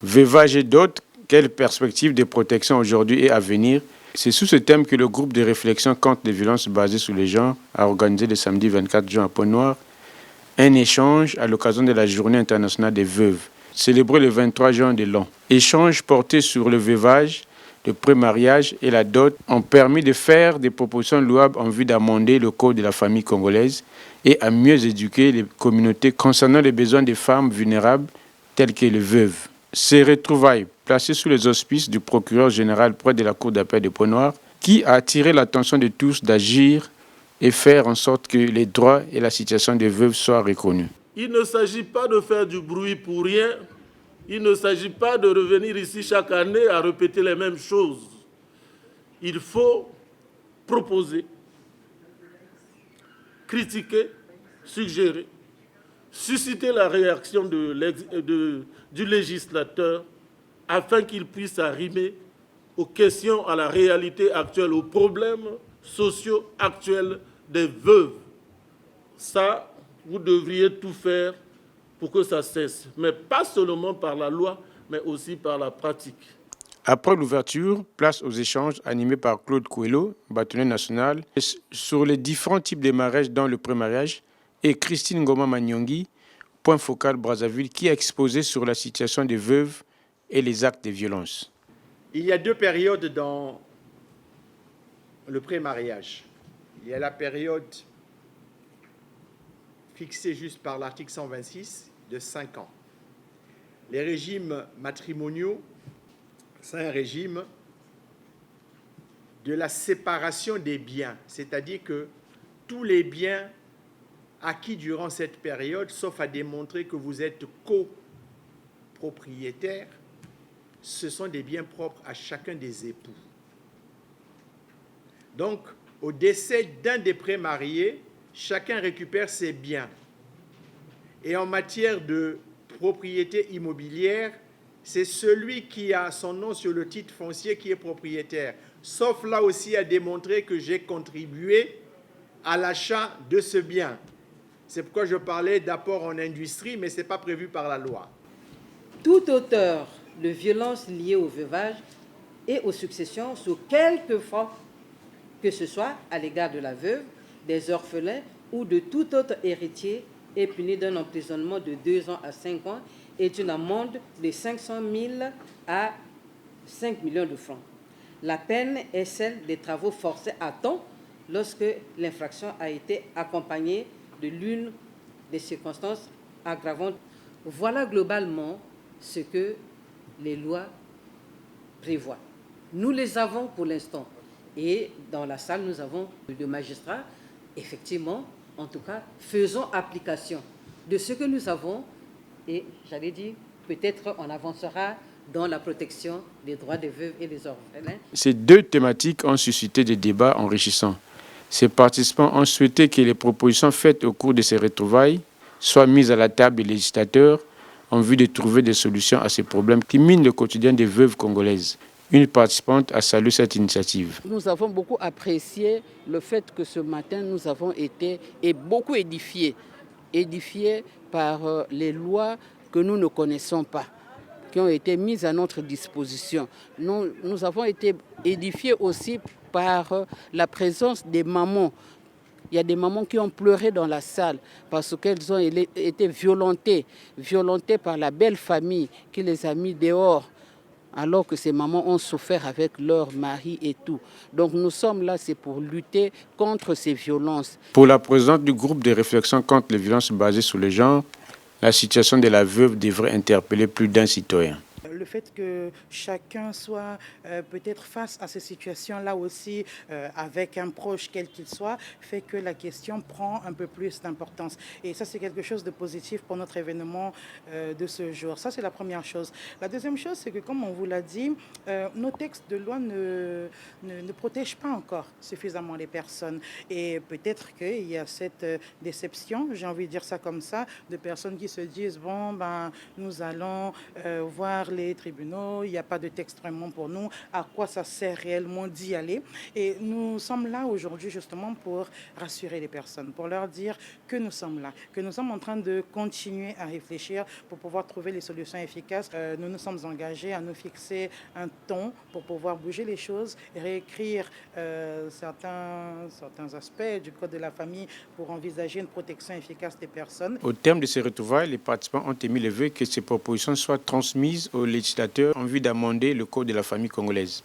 Veuvage et d'autres, quelles perspectives de protection aujourd'hui et à venir? C'est sous ce thème que le groupe de réflexion contre les violences basées sur les genres a organisé le samedi 24 juin à Pointe-Noire un échange à l'occasion de la Journée internationale des veuves, célébrée le 23 juin de l'an. Échange porté sur le veuvage, le pré-mariage et la dot ont permis de faire des propositions louables en vue d'amender le code de la famille congolaise et à mieux éduquer les communautés concernant les besoins des femmes vulnérables telles que les veuves. Ces retrouvailles, placées sous les auspices du procureur général près de la cour d'appel de Pointe-Noire, qui a attiré l'attention de tous d'agir et faire en sorte que les droits et la situation des veuves soient reconnus. Il ne s'agit pas de faire du bruit pour rien. Il ne s'agit pas de revenir ici chaque année à répéter les mêmes choses. Il faut proposer, critiquer, suggérer, susciter la réaction du législateur afin qu'il puisse arrimer aux questions, à la réalité actuelle, aux problèmes sociaux actuels des veuves. Ça, vous devriez tout faire pour que ça cesse, mais pas seulement par la loi, mais aussi par la pratique. Après l'ouverture, place aux échanges animés par Claude Coelho, bâtonnier national, sur les différents types de mariage dans le pré-mariage, et Christine Ngoma Manyongi, point focal Brazzaville, qui a exposé sur la situation des veuves et les actes de violence. Il y a deux périodes dans le pré-mariage. Il y a la période fixée juste par l'article 126 de 5 ans. Les régimes matrimoniaux, c'est un régime de la séparation des biens, c'est-à-dire que tous les biens acquis durant cette période, sauf à démontrer que vous êtes copropriétaire, ce sont des biens propres à chacun des époux. Donc, au décès d'un des pré-mariés, chacun récupère ses biens. Et en matière de propriété immobilière, c'est celui qui a son nom sur le titre foncier qui est propriétaire. Sauf là aussi à démontrer que j'ai contribué à l'achat de ce bien. C'est pourquoi je parlais d'apport en industrie, mais ce n'est pas prévu par la loi. Tout auteur de violences liées au veuvage et aux successions, sous quelque forme que ce soit à l'égard de la veuve, des orphelins ou de tout autre héritier, est puni d'un emprisonnement de 2 ans à 5 ans et d'une amende de 500 000 à 5 millions de francs. La peine est celle des travaux forcés à temps lorsque l'infraction a été accompagnée de l'une des circonstances aggravantes. Voilà globalement ce que les lois prévoient. Nous les avons pour l'instant. Et dans la salle, nous avons deux magistrats. Effectivement, en tout cas, faisons application de ce que nous avons. Et j'allais dire, peut-être on avancera dans la protection des droits des veuves et des orphelins. Ces deux thématiques ont suscité des débats enrichissants. Ces participants ont souhaité que les propositions faites au cours de ces retrouvailles soient mises à la table des législateurs en vue de trouver des solutions à ces problèmes qui minent le quotidien des veuves congolaises. Une participante a salué cette initiative. Nous avons beaucoup apprécié le fait que ce matin, nous avons été beaucoup édifiés par les lois que nous ne connaissons pas, qui ont été mises à notre disposition. Nous avons été édifiés aussi par la présence des mamans. Il y a des mamans qui ont pleuré dans la salle parce qu'elles ont été violentées par la belle famille qui les a mis dehors, alors que ces mamans ont souffert avec leur mari et tout. Donc nous sommes là, c'est pour lutter contre ces violences. Pour la présidente du groupe de réflexion contre les violences basées sur le genre, la situation de la veuve devrait interpeller plus d'un citoyen. Le fait que chacun soit peut-être face à ces situations-là aussi avec un proche quel qu'il soit, fait que la question prend un peu plus d'importance. Et ça, c'est quelque chose de positif pour notre événement de ce jour. Ça, c'est la première chose. La deuxième chose, c'est que, comme on vous l'a dit, nos textes de loi ne protègent pas encore suffisamment les personnes. Et peut-être qu'il y a cette déception, j'ai envie de dire ça comme ça, de personnes qui se disent, bon, ben, nous allons voir les tribunaux, il n'y a pas de texte vraiment pour nous, à quoi ça sert réellement d'y aller. Et nous sommes là aujourd'hui justement pour rassurer les personnes, pour leur dire que nous sommes là, que nous sommes en train de continuer à réfléchir pour pouvoir trouver les solutions efficaces. Nous nous sommes engagés à nous fixer un ton pour pouvoir bouger les choses et réécrire certains aspects du Code de la famille pour envisager une protection efficace des personnes. Au terme de ces retrouvailles, les participants ont émis le vœu que ces propositions soient transmises aux législateurs en vue d'amender le Code de la famille congolaise.